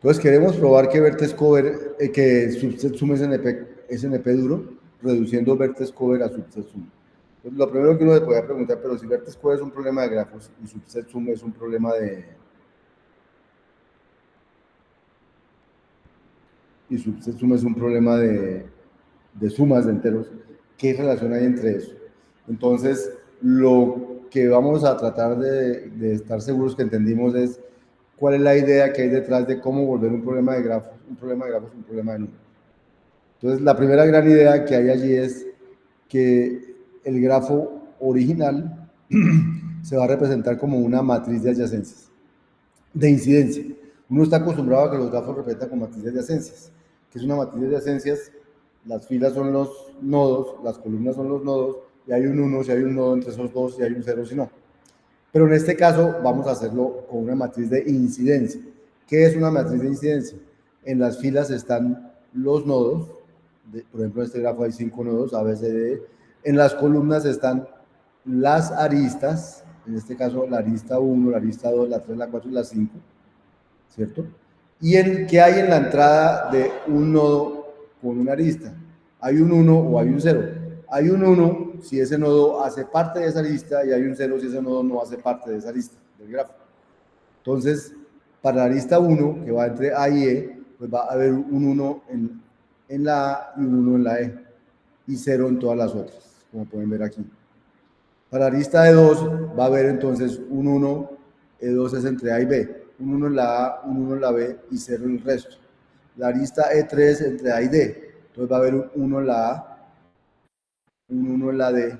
Entonces queremos probar que vertex cover, que subset sum es NP duro, reduciendo vertex cover a subset sum. Entonces, lo primero que uno le podría preguntar, pero si vertex cover es un problema de grafos y subset sum es un problema de... y subset sum es un problema de sumas de enteros, ¿qué relación hay entre eso? Entonces, lo que vamos a tratar de estar seguros que entendimos es cuál es la idea que hay detrás de cómo volver un problema de grafos un problema de números. Entonces, la primera gran idea que hay allí es que el grafo original se va a representar como una matriz de adyacencias, de incidencia. Uno está acostumbrado a que los grafos representan con matriz de adyacencias, que es una matriz de adyacencias, las filas son los nodos, las columnas son los nodos, y hay un 1 si hay un nodo entre esos dos, y hay un 0 si no. Pero en este caso vamos a hacerlo con una matriz de incidencia. ¿Qué es una matriz de incidencia? En las filas están los nodos, por ejemplo en este grafo hay 5 nodos, A, B, C, D. En las columnas están las aristas, en este caso la arista 1, la arista 2, la 3, la 4 y la 5, ¿cierto? ¿Y qué hay en la entrada de un nodo con una arista? ¿Hay un 1 o hay un 0? Hay un 1 si ese nodo hace parte de esa lista y hay un 0 si ese nodo no hace parte de esa lista del grafo. Entonces, para la arista 1, que va entre A y E, pues va a haber un 1 en la A y un 1 en la E, y 0 en todas las otras, como pueden ver aquí. Para la arista de 2 va a haber entonces un 1, E2 es entre A y B, un 1 en la A, un 1 en la B y 0 en el resto. La arista E3 entre A y D, entonces va a haber un 1 en la A, un 1 en la D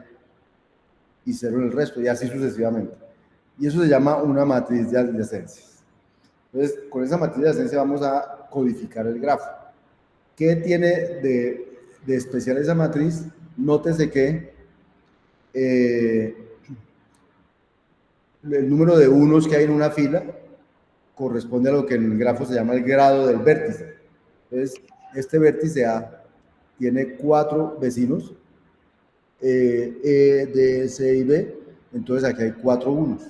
y 0 en el resto, y así sucesivamente. Y eso se llama una matriz de adyacencias. Entonces, con esa matriz de adyacencia vamos a codificar el grafo. ¿Qué tiene de especial esa matriz? Nótese que el número de unos que hay en una fila corresponde a lo que en el grafo se llama el grado del vértice. Entonces, este vértice A tiene 4 vecinos, E, D, C y B, entonces aquí hay 4 unos.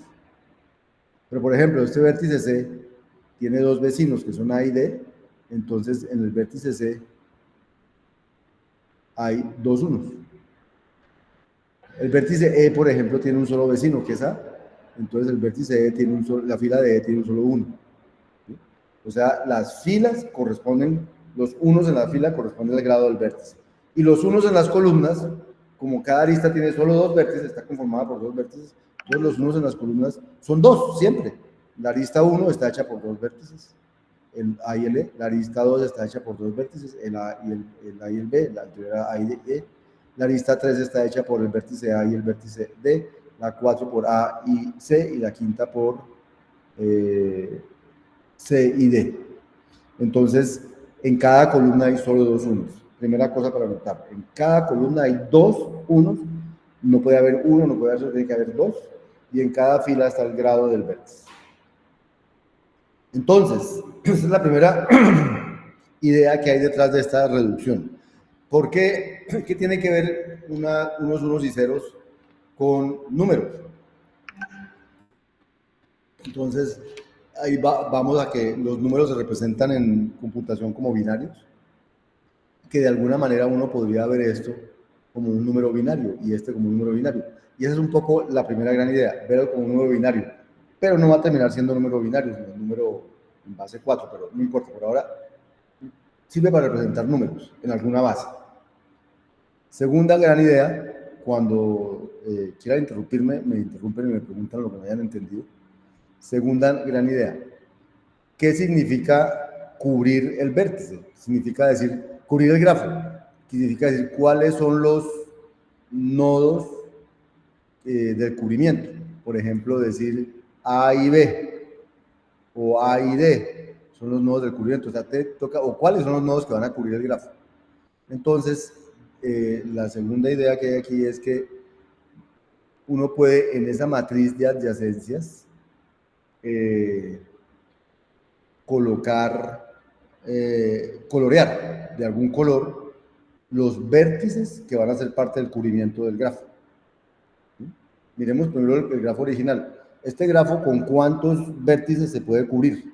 Pero, por ejemplo, este vértice C tiene 2 vecinos, que son A y D, entonces en el vértice C hay 2 unos. El vértice E, por ejemplo, tiene un solo vecino, que es A, entonces el vértice E tiene la fila de E tiene un solo 1. ¿Sí? O sea, las filas corresponden, los unos en la fila corresponden al grado del vértice. Y los unos en las columnas, como cada arista tiene solo 2 vértices, está conformada por 2 vértices, entonces los unos en las columnas son 2, siempre. La arista 1 está hecha por 2 vértices, el A y el E. La arista 2 está hecha por 2 vértices, el A y el B, la anterior A y E. La arista 3 está hecha por el vértice A y el vértice D, la 4 por A y C, y la quinta por C y D. Entonces, en cada columna hay solo 2 unos. Primera cosa para notar, en cada columna hay 2 unos, no puede haber 1, no puede haber 0, tiene que haber 2, y en cada fila está el grado del vértice. Entonces, esa es la primera idea que hay detrás de esta reducción. ¿Por qué? ¿Qué tiene que ver unos unos y ceros con números? Entonces, ahí vamos a que los números se representan en computación como binarios, que de alguna manera uno podría ver esto como un número binario y este como un número binario. Y esa es un poco la primera gran idea, verlo como un número binario. Pero no va a terminar siendo número binario, sino un número en base 4, pero no importa, por ahora sirve para representar números en alguna base. Segunda gran idea, cuando quieran interrumpirme, me interrumpen y me preguntan lo que no hayan entendido. Segunda gran idea, ¿qué significa cubrir el vértice? Significa decir, cubrir el grafo, significa decir cuáles son los nodos del cubrimiento. Por ejemplo, decir A y B o A y D son los nodos del cubrimiento. O sea, te toca, o cuáles son los nodos que van a cubrir el grafo. Entonces, la segunda idea que hay aquí es que uno puede en esa matriz de adyacencias colorear de algún color los vértices que van a ser parte del cubrimiento del grafo. ¿Sí? Miremos primero el grafo original. Este grafo, ¿con cuántos vértices se puede cubrir?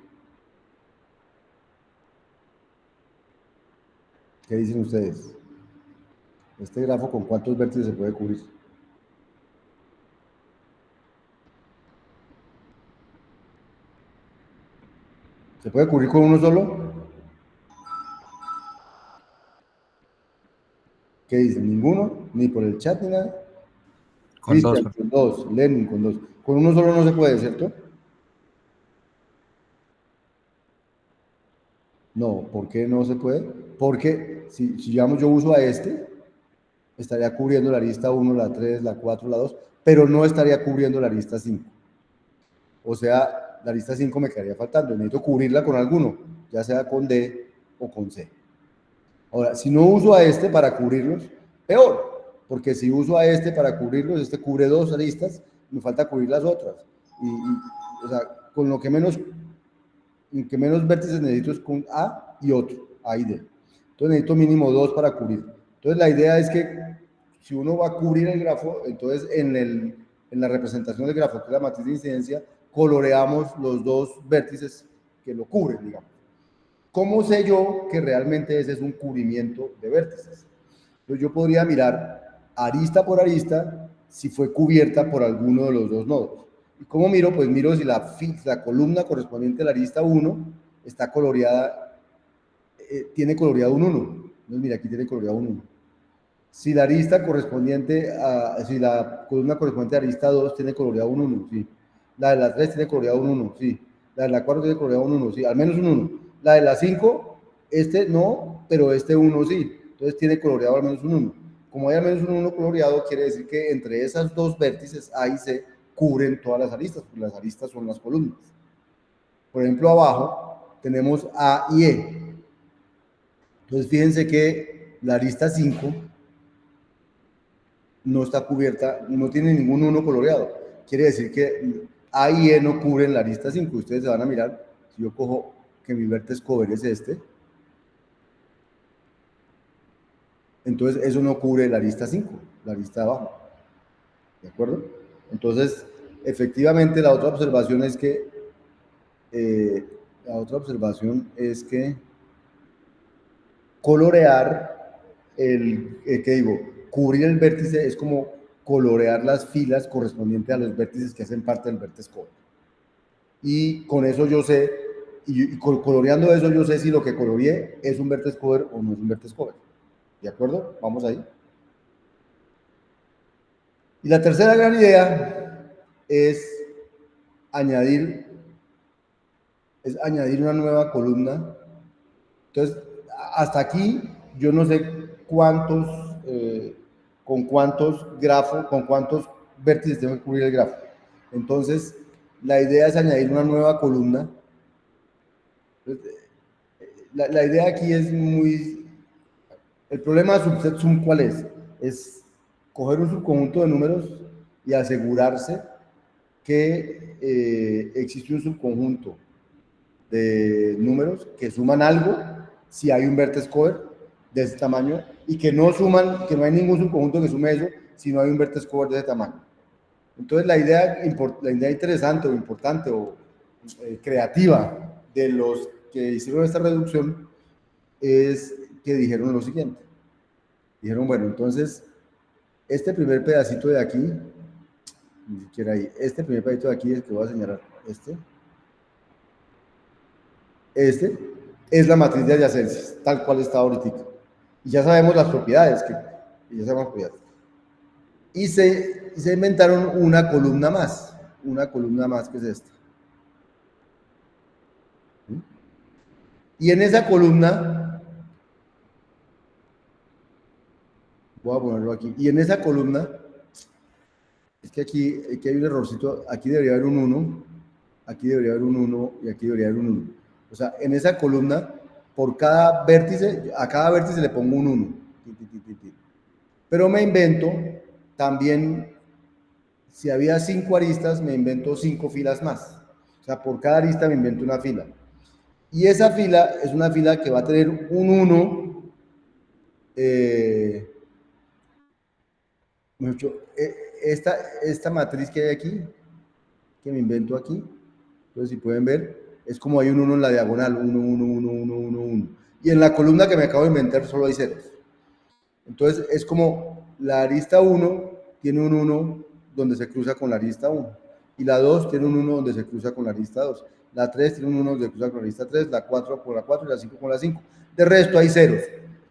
¿Qué dicen ustedes? ¿Este grafo con cuántos vértices se puede cubrir? ¿Se puede cubrir con uno solo? ¿Qué dicen? ¿Ninguno? ¿Ni por el chat ni nada? Con dos. Cristian, con dos. Lenin, con dos. Con uno solo no se puede, ¿cierto? No, ¿por qué no se puede? Porque si digamos yo uso a este, estaría cubriendo la lista 1, la 3, la 4, la 2, pero no estaría cubriendo la lista 5. O sea, la lista 5 me quedaría faltando. Necesito cubrirla con alguno, ya sea con D o con C. Ahora, si no uso a este para cubrirlos, peor, porque si uso a este para cubrirlos, este cubre dos listas, me falta cubrir las otras. O sea, con lo que menos vértices necesito es con A y otro, A y D. Entonces necesito mínimo dos para cubrir. Entonces la idea es que si uno va a cubrir el grafo, entonces en la representación del grafo, que es la matriz de incidencia, coloreamos los dos vértices que lo cubren, digamos. ¿Cómo sé yo que realmente ese es un cubrimiento de vértices? Entonces yo podría mirar arista por arista si fue cubierta por alguno de los dos nodos. ¿Y cómo miro? Pues miro si la columna correspondiente a la arista 1 está coloreada, tiene coloreado un 1. Entonces mira, aquí tiene coloreado un 1. Si la arista correspondiente si la columna correspondiente a arista 2 tiene coloreado un 1, sí. La de la 3 tiene coloreado un 1, sí. La de la 4 tiene coloreado un 1, sí. Al menos un 1. La de la 5, este no, pero este 1 sí. Entonces tiene coloreado al menos un 1. Como hay al menos un 1 coloreado, quiere decir que entre esas dos vértices A y C cubren todas las aristas, porque las aristas son las columnas. Por ejemplo, abajo tenemos A y E. Entonces fíjense que la arista 5 no está cubierta, no tiene ningún 1 coloreado. Quiere decir que A y E no cubren la arista 5. Ustedes se van a mirar, si yo cojo que mi vertex cover es este, entonces eso no cubre la arista 5, la arista de abajo. ¿De acuerdo? Entonces, efectivamente, la otra observación es que colorear ¿qué digo? Cubrir el vértice es como colorear las filas correspondientes a los vértices que hacen parte del vertex cover. Y con eso yo sé, y coloreando eso yo sé si lo que coloreé es un vertex cover o no es un vertex cover. ¿De acuerdo? Vamos ahí. Y la tercera gran idea es añadir una nueva columna. Entonces, hasta aquí yo no sé con cuántos vértices tengo que cubrir el grafo. Entonces, la idea es añadir una nueva columna. Entonces, la idea aquí es muy... El problema de subset sum, ¿cuál es? Es coger un subconjunto de números y asegurarse que existe un subconjunto de números que suman algo si hay un vertex cover de ese tamaño y que no suman, que no hay ningún subconjunto que sume eso si no hay un vertex cover de ese tamaño. Entonces la idea interesante o importante o creativa de los que hicieron esta reducción es que dijeron lo siguiente. Dijeron, bueno, entonces este primer pedacito de aquí, ni siquiera ahí, este primer pedacito de aquí es que voy a señalar, este es la matriz de adyacencias, tal cual está ahorita. Y ya sabemos las propiedades, Y se inventaron una columna más que es esta. Y en esa columna, voy a ponerlo aquí, y en esa columna, es que aquí hay un errorcito, aquí debería haber un 1, aquí debería haber un 1 y aquí debería haber un 1. O sea, en esa columna, por cada vértice, a cada vértice le pongo un 1. Pero me invento también, si había 5 aristas, me invento 5 filas más. O sea, por cada arista me invento una fila. Y esa fila es una fila que va a tener un 1. Esta matriz que hay aquí, que me invento aquí, entonces si pueden ver, es como hay un 1 en la diagonal, 1, 1, 1, 1, 1, 1. y en la columna que me acabo de inventar solo hay ceros. Entonces es como la arista 1 tiene un 1 donde se cruza con la arista 1, y la 2 tiene un 1 donde se cruza con la arista 2, la 3 tiene un 1 donde se cruza con la arista 3, la 4 con la 4 y la 5 con la 5. De resto hay ceros.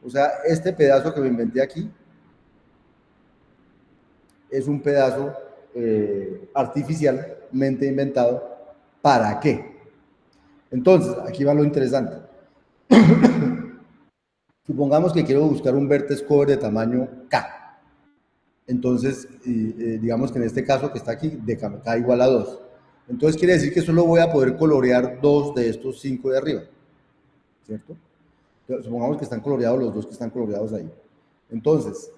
O sea, este pedazo que me inventé aquí es un pedazo artificialmente inventado. ¿Para qué? Entonces, aquí va lo interesante. Supongamos que quiero buscar un vertex cover de tamaño K. Entonces, digamos que en este caso que está aquí, de K igual a 2. Entonces quiere decir que solo voy a poder colorear 2 de estos 5 de arriba, ¿cierto? Pero supongamos que están coloreados los 2 que están coloreados ahí. Entonces,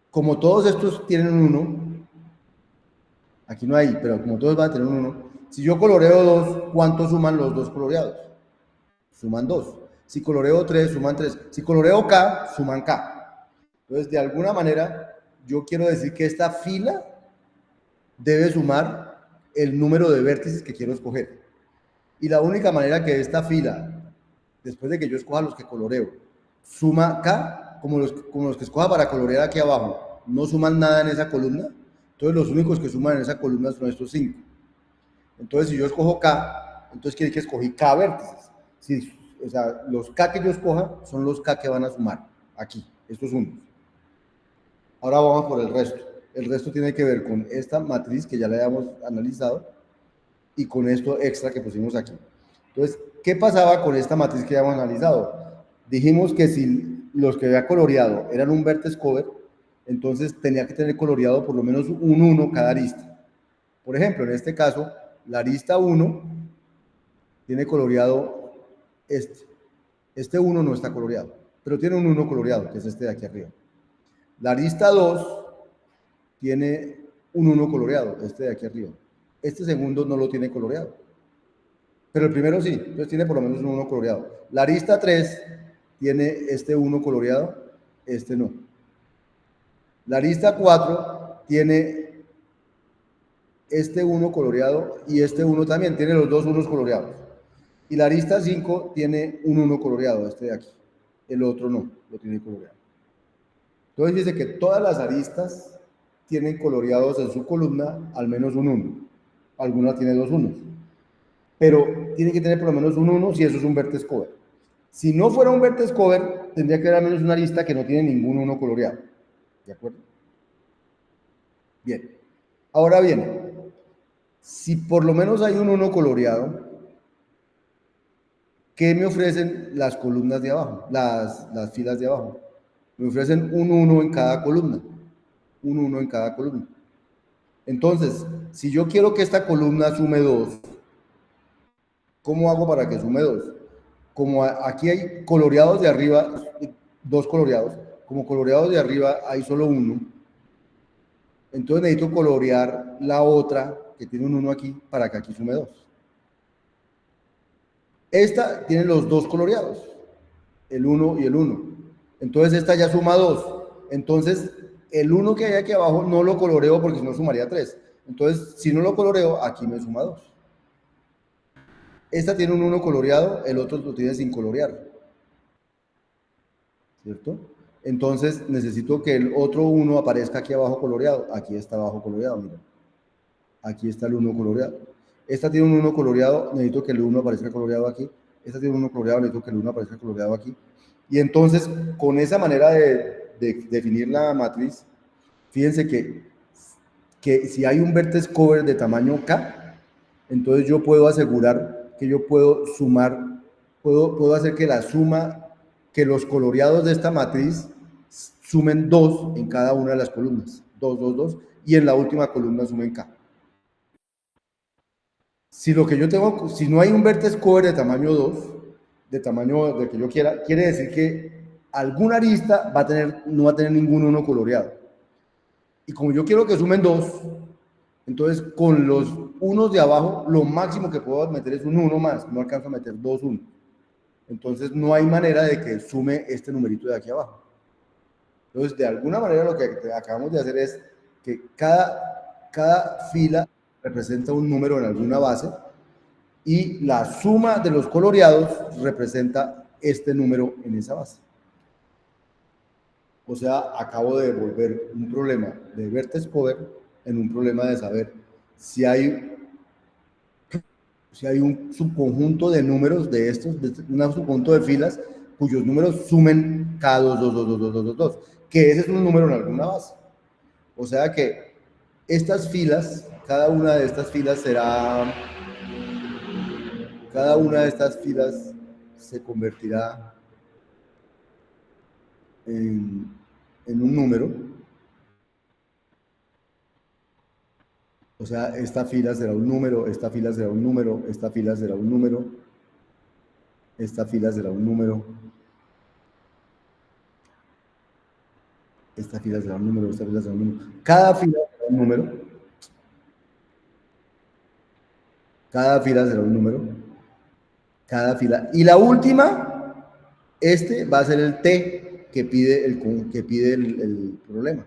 como todos estos tienen un 1, aquí no hay, pero como todos van a tener un 1, si yo coloreo 2, ¿cuánto suman los 2 coloreados? Suman 2. Si coloreo 3, suman 3. Si coloreo K, suman K. Entonces, de alguna manera, yo quiero decir que esta fila debe sumar el número de vértices que quiero escoger. Y la única manera que esta fila, después de que yo escoja los que coloreo, suma K, como los que escoja para colorear aquí abajo, no suman nada en esa columna, entonces los únicos que suman en esa columna son estos 5. Entonces, si yo escojo K, entonces quiere decir que escogí K vértices. Si, o sea, los K que yo escoja son los K que van a sumar aquí, estos unos. Ahora vamos por el resto. El resto tiene que ver con esta matriz que ya la habíamos analizado y con esto extra que pusimos aquí. Entonces, ¿qué pasaba con esta matriz que habíamos analizado? Dijimos que si los que había coloreado eran un vertex cover, entonces tenía que tener coloreado por lo menos un 1 cada arista. Por ejemplo, en este caso, la arista 1 tiene coloreado este. Este 1 no está coloreado, pero tiene un 1 coloreado, que es este de aquí arriba. La arista 2 tiene un 1 coloreado, este de aquí arriba. Este segundo no lo tiene coloreado, pero el primero sí, entonces tiene por lo menos un 1 coloreado. La arista 3 tiene este 1 coloreado, este no. La arista 4 tiene este 1 coloreado y este 1 también, tiene los dos 1 coloreados. Y la arista 5 tiene un 1 coloreado, este de aquí. El otro no, lo tiene coloreado. Entonces dice que todas las aristas tienen coloreados en su columna al menos un 1. Alguna tiene dos 1. Pero tiene que tener por lo menos un 1 si eso es un vertex cover. Si no fuera un vertex cover, tendría que haber al menos una arista que no tiene ningún 1 coloreado. ¿De acuerdo? Bien. Ahora bien, si por lo menos hay un 1 coloreado, ¿qué me ofrecen las columnas de abajo? Las filas de abajo. Me ofrecen un 1 en cada columna. Un 1 en cada columna. Entonces, si yo quiero que esta columna sume 2, ¿cómo hago para que sume 2? Como aquí hay coloreados de arriba, 2 coloreados, como coloreados de arriba hay solo 1, entonces necesito colorear la otra que tiene un 1 aquí para que aquí sume 2. Esta tiene los 2 coloreados, el 1 y el 1. Entonces esta ya suma 2. Entonces el 1 que hay aquí abajo no lo coloreo porque si no sumaría 3. Entonces si no lo coloreo, aquí me suma 2. Esta tiene un 1 coloreado, el otro lo tiene sin colorear. ¿Cierto? Entonces necesito que el otro 1 aparezca aquí abajo coloreado. Aquí está abajo coloreado, mira. Aquí está el 1 coloreado. Esta tiene un 1 coloreado, necesito que el 1 aparezca coloreado aquí. Esta tiene un 1 coloreado, necesito que el 1 aparezca coloreado aquí. Y entonces, con esa manera de definir la matriz, fíjense que si hay un vertex cover de tamaño K, entonces yo puedo asegurar que yo puedo sumar, puedo hacer que la suma, que los coloreados de esta matriz sumen 2 en cada una de las columnas. 2, 2, 2. Y en la última columna sumen K. Si lo que yo tengo, si no hay un vertex cover de tamaño 2, de tamaño del que yo quiera, quiere decir que alguna arista no va a tener ningún 1 coloreado. Y como yo quiero que sumen 2, entonces con los unos de abajo, lo máximo que puedo meter es un 1 más, no alcanzo a meter 2 1. Entonces no hay manera de que sume este numerito de aquí abajo. Entonces, de alguna manera lo que acabamos de hacer es que cada fila representa un número en alguna base y la suma de los coloreados representa este número en esa base. O sea, acabo de volver un problema de vertex cover en un problema de saber si hay un subconjunto de números de estos, un subconjunto de filas cuyos números sumen cada 2, 2, 2, 2, 2, 2, 2, 2, que ese es un número en alguna base. O sea que estas filas, cada una de estas filas se convertirá en un número. O sea, esta fila será un número, esta fila será un número, esta fila será un número, esta fila será un número, esta fila será un número, esta fila será un número. Cada fila será un número. Cada fila será un número. Cada fila. Y la última, este va a ser el T que pide el problema.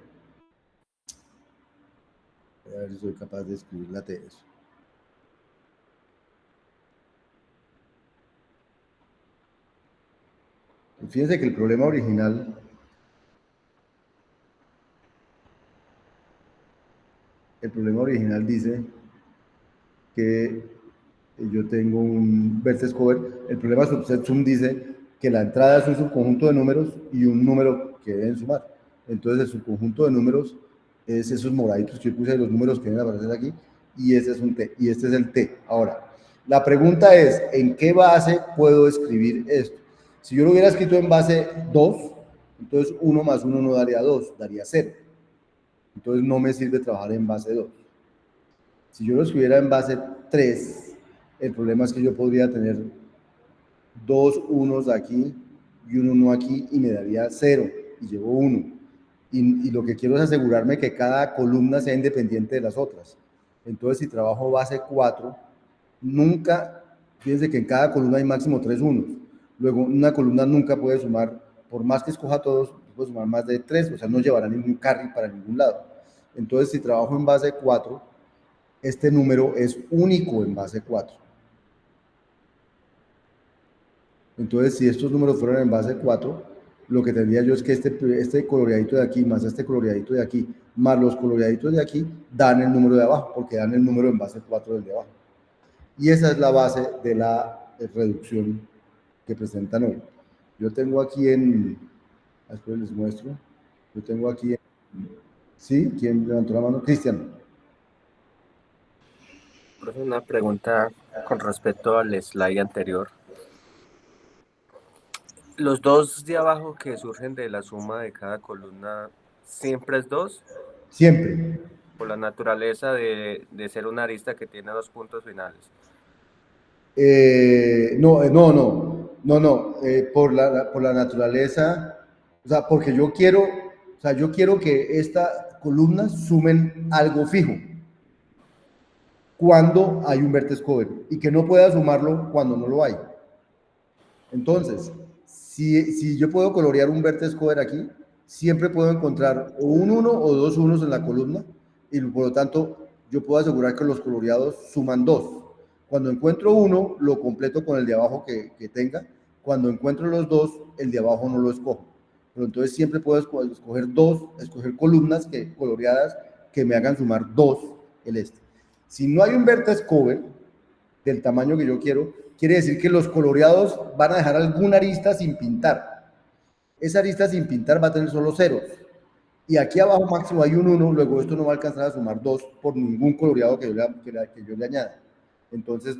Voy a ver si soy capaz de escribir la T de eso. Fíjense que el problema original dice que yo tengo un vertex cover. El problema subset sum dice que la entrada es un subconjunto de números y un número que deben sumar. Entonces el subconjunto de números es esos moraditos que yo puse, los números que deben aparecer aquí, y ese es un T, y este es el T. Ahora, la pregunta es, ¿en qué base puedo escribir esto? Si yo lo hubiera escrito en base 2, entonces 1 más 1 no daría 2, daría 0. Entonces no me sirve trabajar en base 2. Si yo lo escribiera en base 3, el problema es que yo podría tener 2 unos aquí y un 1 aquí y me daría 0 y llevo 1. Y lo que quiero es asegurarme que cada columna sea independiente de las otras. Entonces, si trabajo base 4, nunca, fíjense que en cada columna hay máximo 3 unos. Luego, una columna nunca puede sumar, por más que escoja todos, puede sumar más de 3, o sea, no llevará ningún carry para ningún lado. Entonces, si trabajo en base 4, este número es único en base 4. Entonces, si estos números fueran en base 4, lo que tendría yo es que este coloreadito de aquí, más este coloreadito de aquí, más los coloreaditos de aquí, dan el número de abajo, porque dan el número en base 4 del de abajo. Y esa es la base de la reducción que presentan hoy. Yo tengo aquí después les muestro, yo tengo aquí ¿sí? ¿Quién levantó la mano? Cristian. Una pregunta con respecto al slide anterior. ¿Los dos de abajo que surgen de la suma de cada columna siempre es 2? Siempre. Por la naturaleza de ser una arista que tiene 2 puntos finales. No. Por la naturaleza, o sea, porque yo quiero que estas columnas sumen algo fijo cuando hay un vertex cover y que no pueda sumarlo cuando no lo hay. Entonces, si yo puedo colorear un vertex cover aquí, siempre puedo encontrar o un 1 o 2 unos en la columna y por lo tanto yo puedo asegurar que los coloreados suman 2. Cuando encuentro uno, lo completo con el de abajo que tenga. Cuando encuentro los 2, el de abajo no lo escojo. Pero entonces siempre puedo escoger columnas coloreadas que me hagan sumar 2 el este. Si no hay un vertex cover del tamaño que yo quiero, quiere decir que los coloreados van a dejar alguna arista sin pintar. Esa arista sin pintar va a tener solo ceros. Y aquí abajo máximo hay un 1, luego esto no va a alcanzar a sumar 2 por ningún coloreado que yo le añada. Entonces,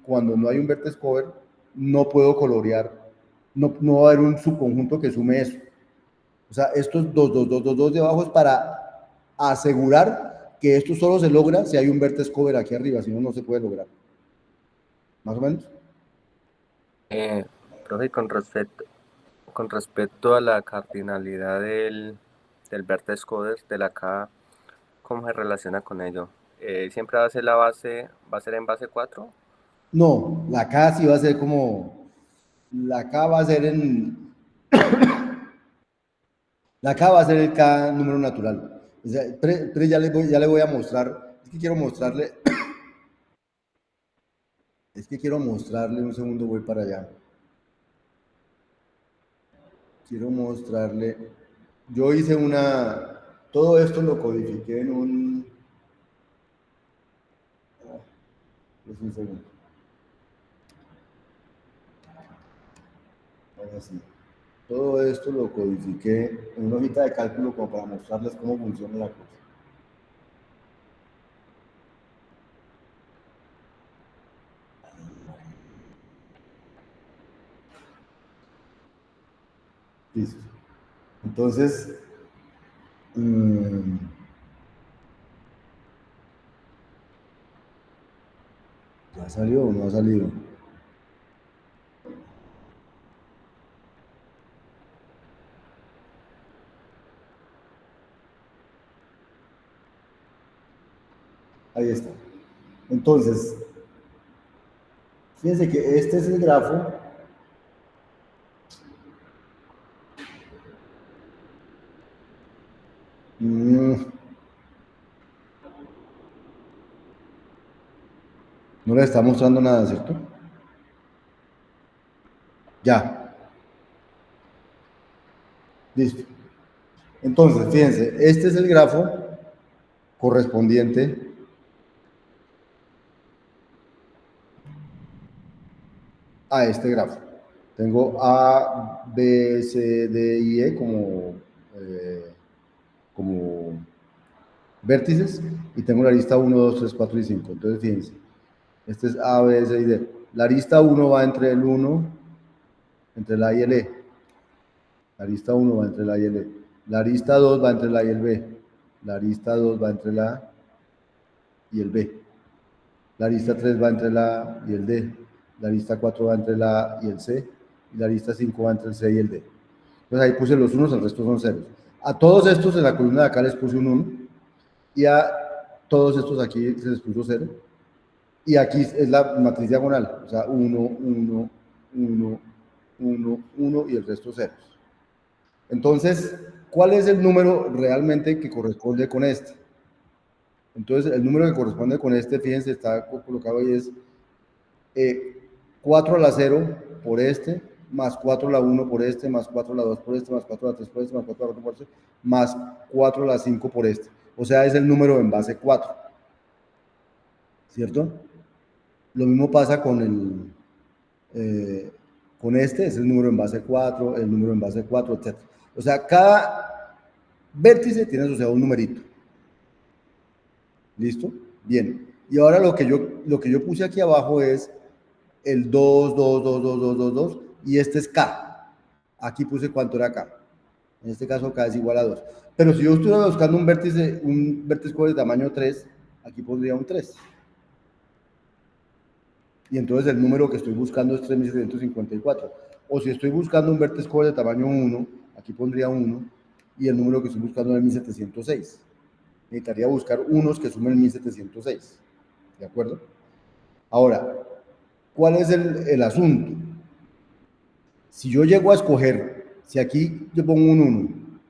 cuando no hay un vertex cover, no puedo colorear, no va a haber un subconjunto que sume eso. O sea, estos 2 de abajo es para asegurar que esto solo se logra si hay un vertex cover aquí arriba, si no, no se puede lograr. ¿Más o menos? Profe, con respecto a la cardinalidad del vertex cover de la K, ¿cómo se relaciona con ello? ¿Siempre va a ser en base 4? No, la K sí va a ser la K va a ser la K va a ser el K número natural. O sea, pero ya le voy a mostrar, es que quiero mostrarle, un segundo, voy para allá. quiero mostrarle, yo hice todo esto lo codifiqué en un, es un segundo, ahora sí, todo esto lo codifiqué en una hojita de cálculo como para mostrarles cómo funciona la cosa. Listo. Entonces, ¿ya salió o no ha salido? Ahí está. Entonces, fíjense que este es el grafo. No le está mostrando nada, ¿cierto? Ya. Listo. Entonces, fíjense, este es el grafo correspondiente a este grafo. Tengo A, B, C, D y E como vértices y tengo la lista 1, 2, 3, 4 y 5. Entonces, fíjense, este es A, B, C y D. La lista 1 va entre el 1, entre la A y el E. La lista 1 va entre la A y el E. La lista 2 va entre la A y el B. La lista 2 va entre la A y el B. La lista 3 va entre la A y el D. La lista 4 va entre la A y el C. Y la lista 5 va entre el C y el D. Entonces ahí puse los unos, el resto son ceros. A todos estos en la columna de acá les puse un 1 y a todos estos aquí se les puso 0. Y aquí es la matriz diagonal, o sea, 1, 1, 1, 1, 1 y el resto ceros. Entonces, ¿cuál es el número realmente que corresponde con este? Entonces, el número que corresponde con este, fíjense, está colocado ahí, es 4 a la 0 por este, más 4 a la 1 por este, más 4 a la 2 por este, más 4 a la 3 por este, más 4 a la 4 por este, más 4 a la 5 por este. O sea, es el número en base 4. ¿Cierto? Lo mismo pasa con este, es el número en base 4, el número en base 4, etc. O sea, cada vértice tiene asociado un numerito. ¿Listo? Bien. Y ahora lo que yo puse aquí abajo es el 2, 2, 2, 2, 2, 2, 2, y este es K. Aquí puse cuánto era K. En este caso K es igual a 2. Pero si yo estuviera buscando un vértice de tamaño 3, aquí pondría un 3. Y entonces el número que estoy buscando es 3754. O si estoy buscando un vértice de tamaño 1, aquí pondría 1, y el número que estoy buscando es 1706. Necesitaría buscar unos que sumen 1706. ¿De acuerdo? Ahora, ¿cuál es el asunto? Si yo llego a escoger, si aquí yo pongo un 1,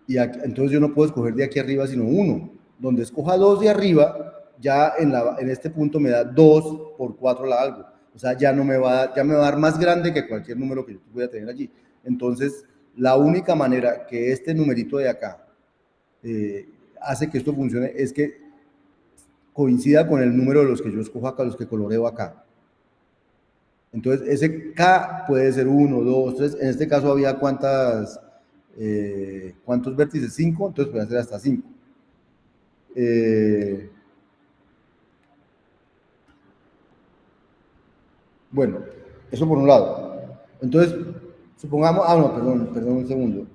y aquí, entonces yo no puedo escoger de aquí arriba sino 1. Donde escoja 2 de arriba, ya en este punto me da 2 por 4 la algo. O sea, ya me va a dar más grande que cualquier número que yo pueda tener allí. Entonces, la única manera que este numerito de acá hace que esto funcione es que coincida con el número de los que yo escojo acá, los que coloreo acá. Entonces, ese K puede ser 1, 2, 3. En este caso había ¿cuántos vértices? 5, entonces puede ser hasta 5. Bueno, eso por un lado. Entonces, supongamos, no, perdón un segundo.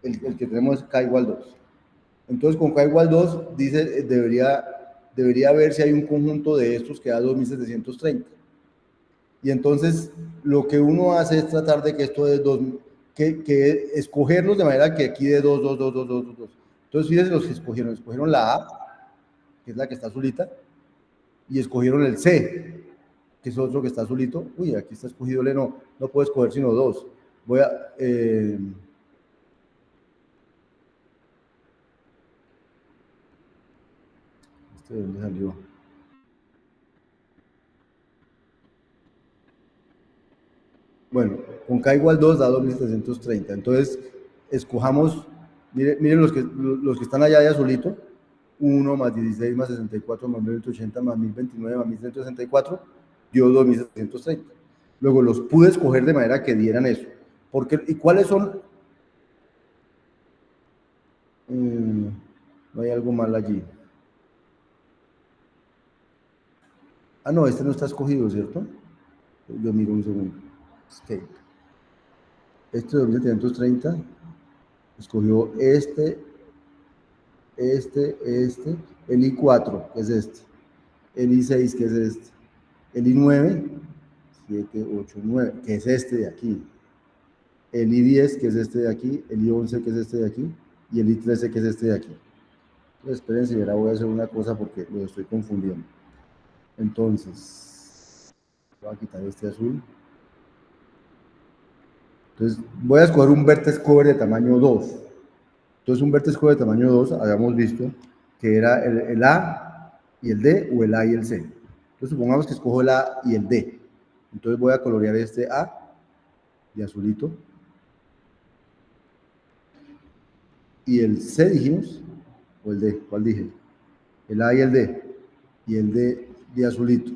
El que tenemos es K igual 2. Entonces, con K igual 2, dice, debería ver si hay un conjunto de estos que da 2730. Y entonces, lo que uno hace es tratar de que esto de 2, que escogerlos de manera que aquí de 2, 2, 2, 2, 2, 2, 2. Entonces, fíjense los que escogieron la A, que es la que está azulita, y escogieron el C, que es otro que está azulito. Uy, aquí está escogido el E, no puedo escoger sino 2. Voy a... ¿de dónde salió? Bueno, con K igual 2 da 2730. Entonces, escojamos, miren los que están allá de azulito, 1 más 16 más 64 más 980 más 1029 más 1164, dio 2730. Luego los pude escoger de manera que dieran eso. ¿Y cuáles son? No hay algo mal allí. Ah, no, este no está escogido, ¿cierto? Yo miro un segundo. Escape. Este 2730 escogió este, el I4, que es este, el I6, que es este, el I9, 7, 8, 9, que es este de aquí, el I10, que es este de aquí, el I11, que es este de aquí, y el I13, que es este de aquí. Entonces, espérense, ahora voy a hacer una cosa porque lo estoy confundiendo. Entonces, voy a quitar este azul. Entonces, voy a escoger un vertex cover de tamaño 2. Entonces, un vertex cover de tamaño 2, habíamos visto que era el A y el D, o el A y el C. Entonces, supongamos que escojo el A y el D. Entonces, voy a colorear este A de azulito. Y el C dijimos, o el D, ¿cuál dije? El A y el D. Y el D de azulito.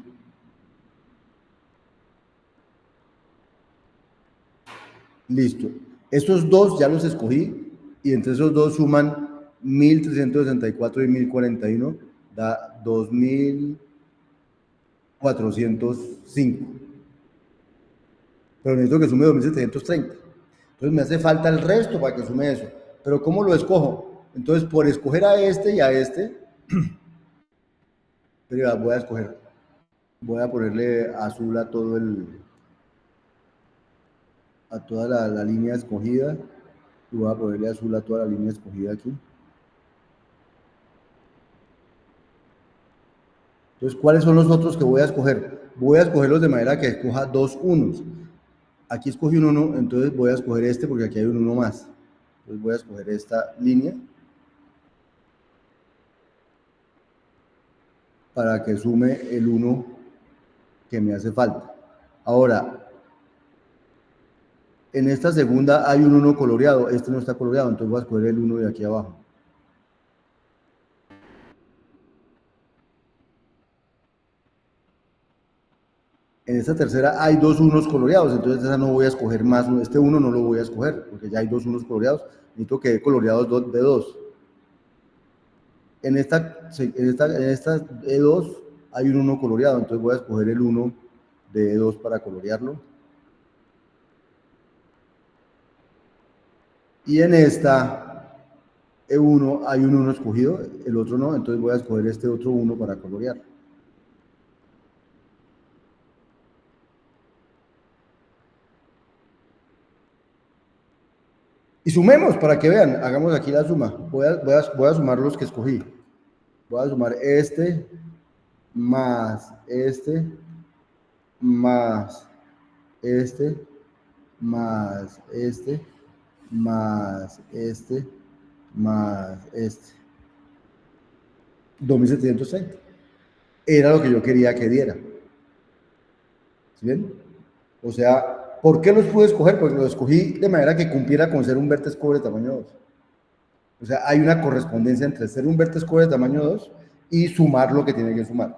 Listo. Estos dos ya los escogí y entre esos dos suman 1364 y 1041, da 2405. Pero necesito que sume 2730. Entonces me hace falta el resto para que sume eso. Pero ¿cómo lo escojo? Entonces, por escoger a este y a este, pero voy a escoger, voy a ponerle azul a todo a toda la línea escogida, y voy a ponerle azul a toda la línea escogida aquí. Entonces, ¿cuáles son los otros que voy a escoger? Voy a escogerlos de manera que escoja dos unos. Aquí escogí un 1, entonces voy a escoger este porque aquí hay un 1 más. Entonces voy a escoger esta línea para que sume el 1 que me hace falta. Ahora, en esta segunda hay un 1 coloreado, este no está coloreado, entonces voy a escoger el 1 de aquí abajo. En esta tercera hay dos unos coloreados, entonces esa no voy a escoger más, este 1 no lo voy a escoger, porque ya hay dos unos coloreados, necesito que dé coloreados de 2. En esta E2 hay un 1 coloreado, entonces voy a escoger el 1 de E2 para colorearlo. Y en esta E1 hay un 1 escogido, el otro no, entonces voy a escoger este otro 1 para colorear. Y sumemos para que vean, hagamos aquí la suma. Voy a sumar los que escogí. Voy a sumar este, más este, más este, más este, más este, más este. 2730. Era lo que yo quería que diera. ¿Sí ven? O sea, ¿por qué los pude escoger? Porque los escogí de manera que cumpliera con ser un vértex cover de tamaño 2. O sea, hay una correspondencia entre ser un vértex cover de tamaño 2 y sumar lo que tiene que sumar.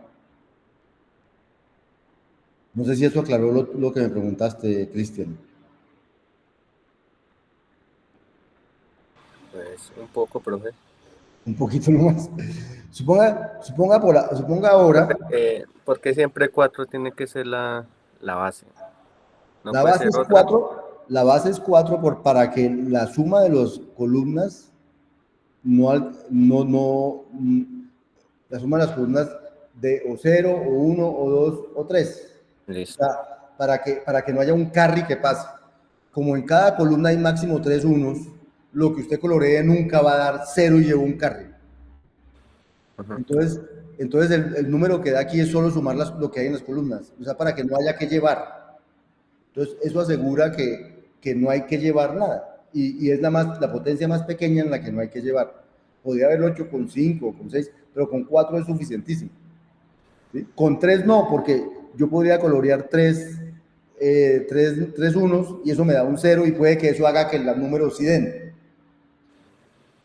No sé si eso aclaró lo que me preguntaste, Cristian. Pues un poco, profe. Un poquito nomás. Suponga ahora. ¿Por qué siempre 4 tiene que ser la base? ¿No La puede base ser es otra? 4. La base es 4 para que la suma de las columnas la suma de las columnas de o 0, o 1, o 2, o 3. Listo. O sea, para que no haya un carry que pase. Como en cada columna hay máximo 3 unos, lo que usted coloree nunca va a dar 0 y lleva un carry. Entonces el número que da aquí es solo sumar lo que hay en las columnas, o sea, para que no haya que llevar. Entonces, eso asegura que no hay que llevar nada, y es la potencia más pequeña en la que no hay que llevar. Podría haberlo hecho con 5 o con 6, pero con 4 es suficientísimo. ¿Sí? Con 3 no, porque yo podría colorear 3 unos, y eso me da un 0, y puede que eso haga que los números sí den.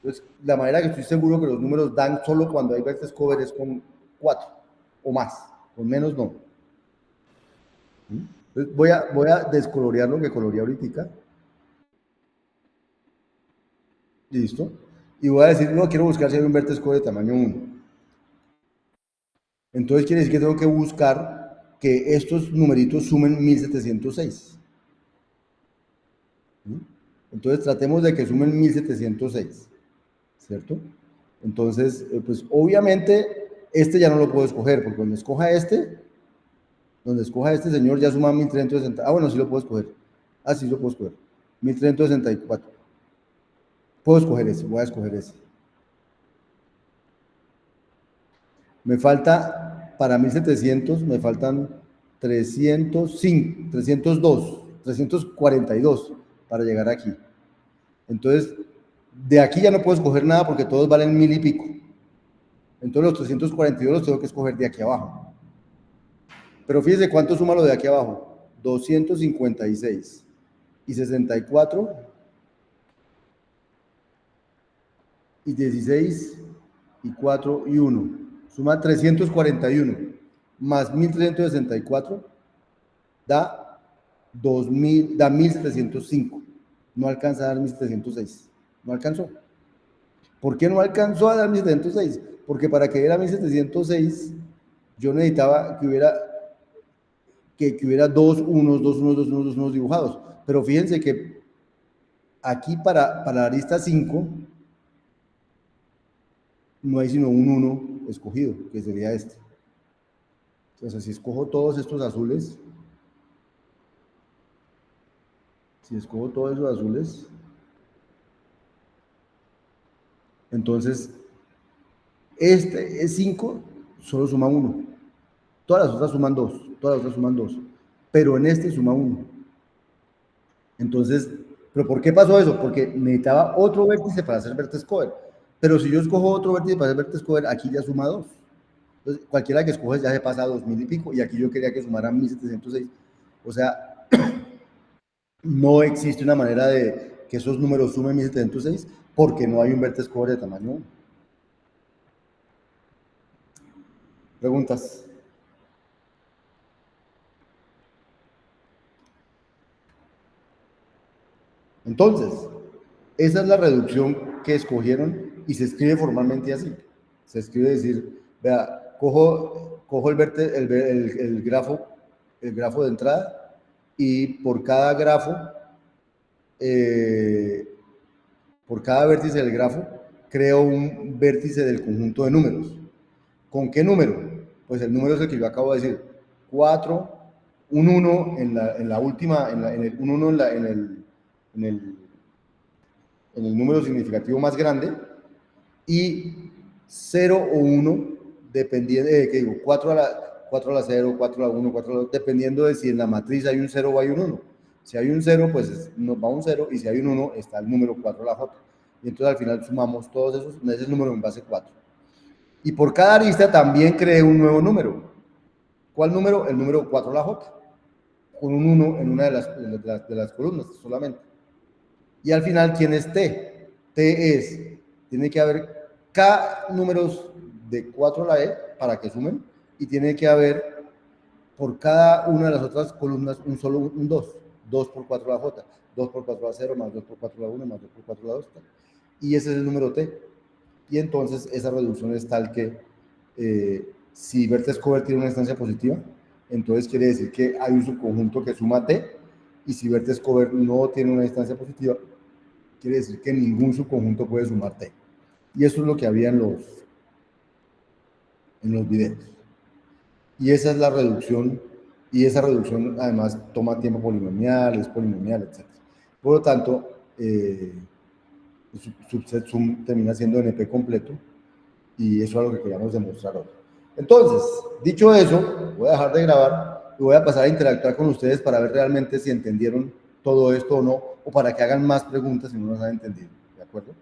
Entonces, la manera que estoy seguro que los números dan solo cuando hay vertex cover es con 4 o más, con menos no. Entonces, voy a descolorear lo que coloreé ahorita. Listo. Y voy a decir, no, quiero buscar si hay un vertex cover de tamaño 1. Entonces quiere decir que tengo que buscar que estos numeritos sumen 1706. Entonces tratemos de que sumen 1706, ¿cierto? Entonces, pues obviamente este ya no lo puedo escoger, porque donde escoja este señor ya suma 1360. Ah, bueno, sí lo puedo escoger. Ah, sí lo puedo escoger. 1364. Puedo escoger ese, voy a escoger ese. Me falta, para 1700, me faltan 305, 302, 342 para llegar aquí. Entonces, de aquí ya no puedo escoger nada porque todos valen 1000 y pico. Entonces los 342 los tengo que escoger de aquí abajo. Pero fíjese cuánto suma lo de aquí abajo. 256 y 64 y 16 y 4 y 1. Suma 341 más 1364 da 1705. No alcanza a dar 1706. No alcanzó. ¿Por qué no alcanzó a dar 1706? Porque para que diera 1706 yo necesitaba que hubiera dos unos dibujados. Pero fíjense que aquí para la arista 5 no hay sino un 1 escogido, que sería este. Entonces, si escojo todos estos azules, entonces este es 5, solo suma 1. Todas las otras suman 2, pero en este suma 1. Entonces, ¿pero por qué pasó eso? Porque necesitaba otro vértice para hacer vertex cover. Pero si yo escojo otro vértice para hacer vertex cover, aquí ya suma 2. Entonces, cualquiera que escoges ya se pasa a 2000 y pico, y aquí yo quería que sumaran 1706. O sea, no existe una manera de que esos números sumen 1706 porque no hay un vertex cover de tamaño 1. ¿Preguntas? Entonces, esa es la reducción que escogieron y se escribe formalmente así. Se escribe decir, vea, cojo el grafo de entrada y por cada grafo, por cada vértice del grafo, creo un vértice del conjunto de números. ¿Con qué número? Pues el número es el que yo acabo de decir. 4, un 1 en la última, en el 1 en el número significativo más grande, y 0 o 1, dependiendo, que digo, 4 a la 0, 4 a la 1, 4 a la 2, dependiendo de si en la matriz hay un 0 o hay un 1. Si hay un 0, pues nos va un 0, y si hay un 1, está el número 4 a la J. Y entonces al final sumamos todos esos, ese es el número en base 4. Y por cada arista también creé un nuevo número. ¿Cuál número? El número 4 a la J, con un 1 en una de las columnas solamente. Y al final, ¿quién es T? T es, tiene que haber K números de 4 a la E para que sumen, y tiene que haber por cada una de las otras columnas un 2. 2 por 4 a la J, 2 por 4 a la 0, más 2 por 4 a la 1, más 2 por 4 a la 2. Y ese es el número T. Y entonces esa reducción es tal que si vertex cover tiene una instancia positiva, entonces quiere decir que hay un subconjunto que suma T, y si vertex cover no tiene una instancia positiva, quiere decir que ningún subconjunto puede sumar T. Y eso es lo que había en los videos. Y esa es la reducción, y esa reducción además toma tiempo polinomial, es polinomial, etc. Por lo tanto, subset sum termina siendo NP completo, y eso es lo que queríamos demostrar hoy. Entonces, dicho eso, voy a dejar de grabar y voy a pasar a interactuar con ustedes para ver realmente si entendieron todo esto o no, o para que hagan más preguntas si no las han entendido. ¿De acuerdo?